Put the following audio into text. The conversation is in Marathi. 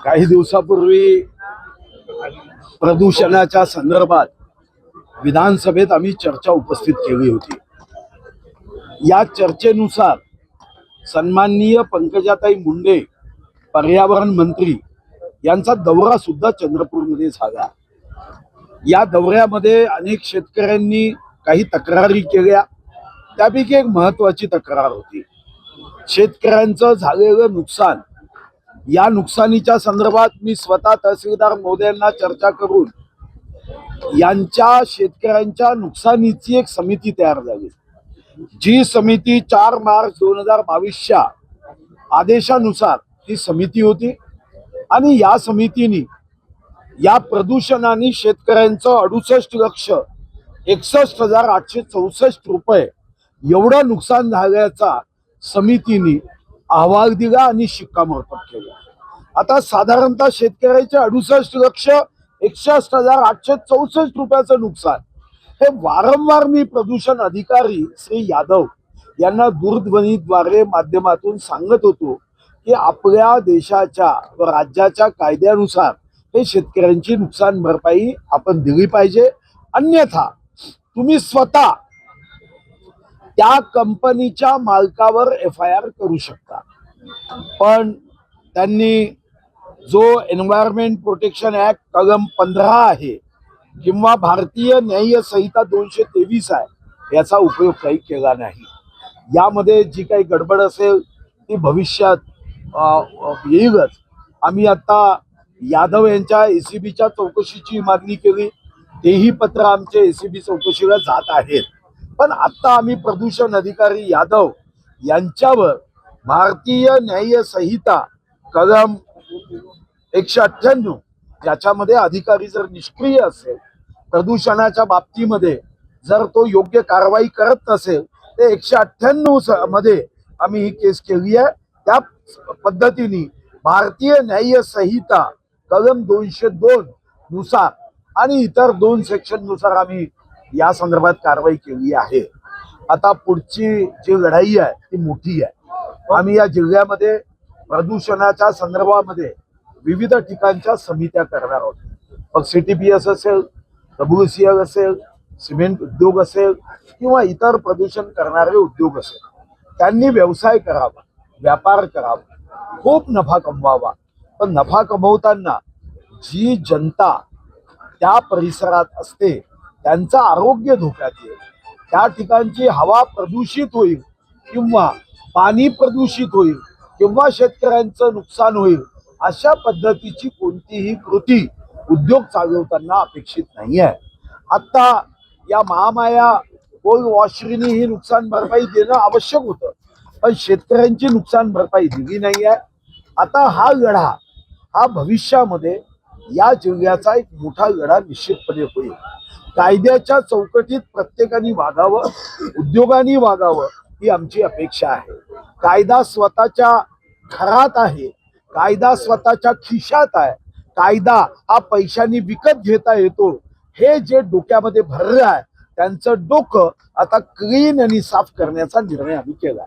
काही दिवसापूर्वी प्रदूषणाच्या संदर्भात विधानसभेत आम्ही चर्चा उपस्थित केली होती। या चर्चेनुसार सन्माननीय पंकजाताई मुंडे पर्यावरण मंत्री यांचा दौरा सुद्धा चंद्रपूरमध्ये झाला। या दौऱ्यामध्ये अनेक शेतकऱ्यांनी काही तक्रारी केल्या। त्यापैकी एक महत्त्वाची तक्रार होती शेतकऱ्यांचं झालेलं नुकसान। या नुकसानीच्या संदर्भात मी स्वतः तहसीलदार महोदयांना चर्चा करून यांच्या शेतकऱ्यांच्या नुकसानीची एक समिती तयार झाली। जी समिती 4 मार्च 2022च्या आदेशानुसार ही समिती होती आणि या समितीने या प्रदूषणाने शेतकऱ्यांचं 68,61,864 रुपये एवढं नुकसान झाल्याचा समितीने अहवाल दिला आणि शिक्कामोर्तब केला। आता साधारणतः शेतकऱ्याचे 68,61,864 रुपयाचं नुकसान हे वारंवार मी प्रदूषण अधिकारी श्री यादव यांना दूरध्वनीद्वारे माध्यमातून सांगत होतो की आपल्या देशाच्या व राज्याच्या कायद्यानुसार हे शेतकऱ्यांची नुकसान भरपाई आपण दिली पाहिजे, अन्यथा तुम्ही स्वतः त्या कंपनीच्या मालकावर FIR करू शकता। पण त्यांनी जो एन्व्हायरमेंट प्रोटेक्शन ऍक्ट कलम 15 आहे किंवा भारतीय न्याय संहिता 223 आहे याचा उपयोग काही केला नाही। यामध्ये जी काही गडबड असेल ती भविष्यात येईलच। आम्ही आता यादव यांच्या ACBच्या चौकशीची मागणी केली, तेही पत्र आमचे ACB चौकशीला जात आहेत। पण आता आम्ही प्रदूषण अधिकारी यादव यांच्यावर भारतीय न्याय संहिता कलम 198 ज्याच्यामध्ये अधिकारी जर निष्क्रिय असेल, प्रदूषणाच्या बाबतीमध्ये जर तो योग्य कारवाई करत नसेल, ते 198 मध्ये आम्ही ही केस केली आहे। त्या पद्धतीने भारतीय न्याय संहिता कलम 202 नुसार आणि इतर 2 सेक्शन नुसार आम्ही या संदर्भात कारवाई केली आहे। आता पुढची जी लढाई आहे ती मोठी आहे। आम्ही या जिल्ह्यामध्ये प्रदूषणाच्या संदर्भामध्ये विविध ठिकाणच्या समित्या करणार आहोत। मग CTPS असेल, WCL असेल, सिमेंट उद्योग असेल किंवा इतर प्रदूषण करणारे उद्योग असेल, त्यांनी व्यवसाय करावा, व्यापार करावा, खूप नफा कमवावा। पण नफा कमवताना जी जनता त्या परिसरात असते त्यांचं आरोग्य धोक्यात येईल, त्या ठिकाणची हवा प्रदूषित होईल किंवा पाणी प्रदूषित होईल किंवा शेतकऱ्यांचं नुकसान होईल, अशा पद्धतीची कोणतीही कृती उद्योग चालवताना अपेक्षित नाही आहे। आता या महामाया कोल वॉशरीने ही नुकसान भरपाई देणं आवश्यक होतं, पण शेतकऱ्यांची नुकसान भरपाई दिली नाही आहे। आता हा लढा हा भविष्यामध्ये या जिल्ह्याचा एक मोठा लढा निश्चितपणे होईल। कायद्याच्या चौकटीत प्रत्येकाने वागावं, उद्योगांनी वागावं ही आमची अपेक्षा आहे। कायदा स्वतःच्या घरात आहे, कायदा स्वतःच्या खिशात आहे, कायदा हा पैशांनी विकत घेता येतो, हे जे डोक्यामध्ये भरलं आहे त्यांचं डोकं आता क्लीन आणि साफ करण्याचा निर्णय आम्ही केला।